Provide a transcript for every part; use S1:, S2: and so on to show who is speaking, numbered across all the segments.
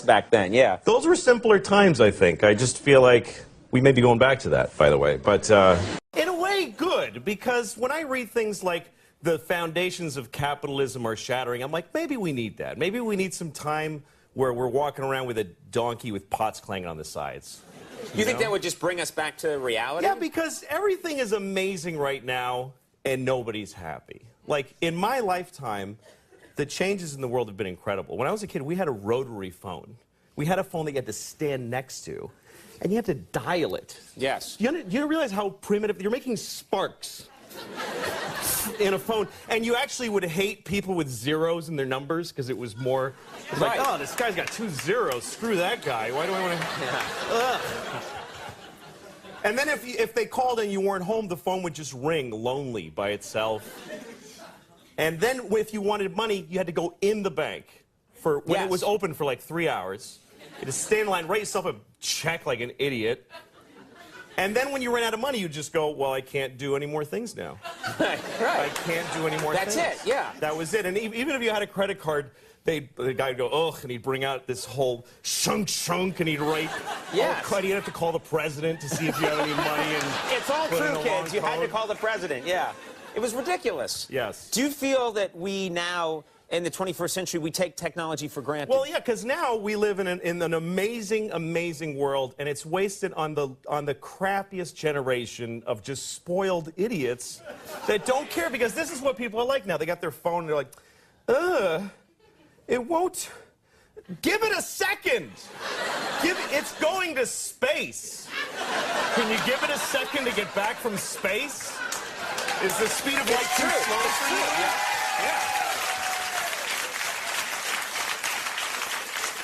S1: back then, yeah.
S2: Those were simpler times, I think. I just feel like we may be going back to that, by the way. But in a way, good, because when I read things like the foundations of capitalism are shattering, I'm like, maybe we need that. Maybe we need some time where we're walking around with a donkey with pots clanging on the sides.
S1: You think that would just bring us back to reality?
S2: Yeah, because everything is amazing right now, and nobody's happy. Like, in my lifetime, the changes in the world have been incredible. When I was a kid, we had a rotary phone. We had a phone that you had to stand next to, and you had to dial it.
S1: Yes.
S2: You realize how primitive? You're making sparks in a phone, and you actually would hate people with zeros in their numbers because it was more. It's like, oh, this guy's got 2 zeros. Screw that guy. Why do I want to? Yeah. And then if they called and you weren't home, the phone would just ring lonely by itself. And then if you wanted money, you had to go in the bank for when it was open for like 3 hours. You had to stay in line, write yourself a check like an idiot. And then when you ran out of money, you'd just go, well, I can't do any more things now.
S1: Right.
S2: I can't do any more things.
S1: That's it, yeah.
S2: That was it. And even if you had a credit card, the guy would go, ugh, and he'd bring out this whole shunk, and he'd write, you'd have to call the president to see if you have any money. And
S1: it's all true, kids. You had to call the president, yeah. It was ridiculous.
S2: Yes.
S1: Do you feel that we now, in the 21st century, we take technology for granted?
S2: Well, yeah, because now we live in an amazing, amazing world, and it's wasted on the crappiest generation of just spoiled idiots that don't care, because this is what people are like now. They got their phone, and they're like, it won't. Give it a second. It's going to space. Can you give it a second to get back from space? Is the speed of light too slow for you? Yeah.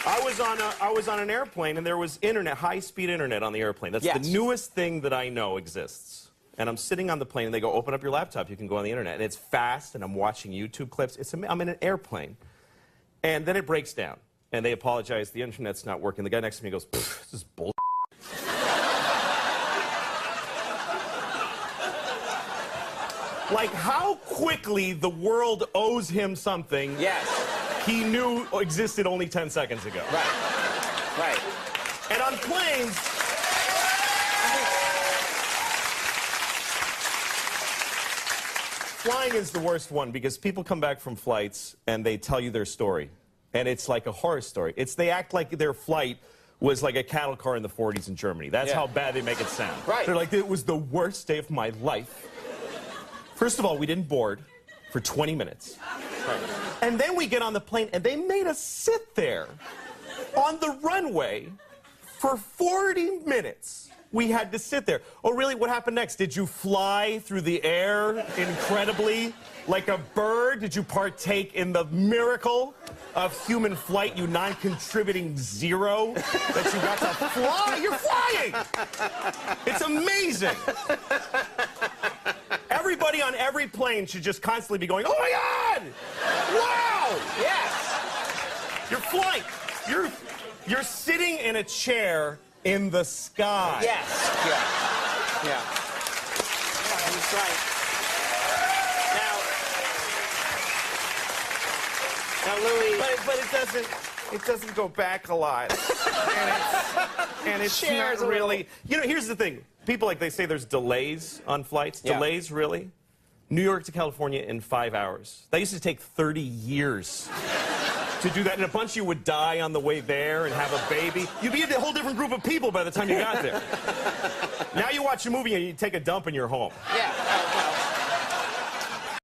S2: I was on an airplane, and there was internet, high-speed internet on the airplane. That's the newest thing that I know exists. And I'm sitting on the plane, and they go, open up your laptop. You can go on the internet. And it's fast, and I'm watching YouTube clips. I'm in an airplane. And then it breaks down. And they apologize. The internet's not working. The guy next to me goes, this is bullshit. Like, how quickly the world owes him something he knew existed only 10 seconds ago.
S1: Right.
S2: And on planes, flying is the worst one, because people come back from flights and they tell you their story. And it's like a horror story. They act like their flight was like a cattle car in the 40s in Germany. That's how bad they make it sound.
S1: Right.
S2: They're like, it was the worst day of my life. First of all, we didn't board for 20 minutes. Right. And then we get on the plane, and they made us sit there on the runway for 40 minutes. We had to sit there. Oh, really? What happened next? Did you fly through the air incredibly like a bird? Did you partake in the miracle of human flight, you non-contributing zero, that you got to fly? You're flying! It's amazing. Everybody on every plane should just constantly be going, oh my God! Wow!
S1: Yes!
S2: You're flying. You're sitting in a chair in the sky.
S1: Yes. Yeah. That's right. Now, Louis.
S2: But it doesn't go back a lot. and it's not really. You know, here's the thing. People, like, they say there's delays on flights.
S1: Yeah.
S2: Delays, really? New York to California in 5 hours. That used to take 30 years to do that. And a bunch of you would die on the way there and have a baby. You'd be a whole different group of people by the time you got there. Now you watch a movie and you take a dump and you're home.
S1: Yeah.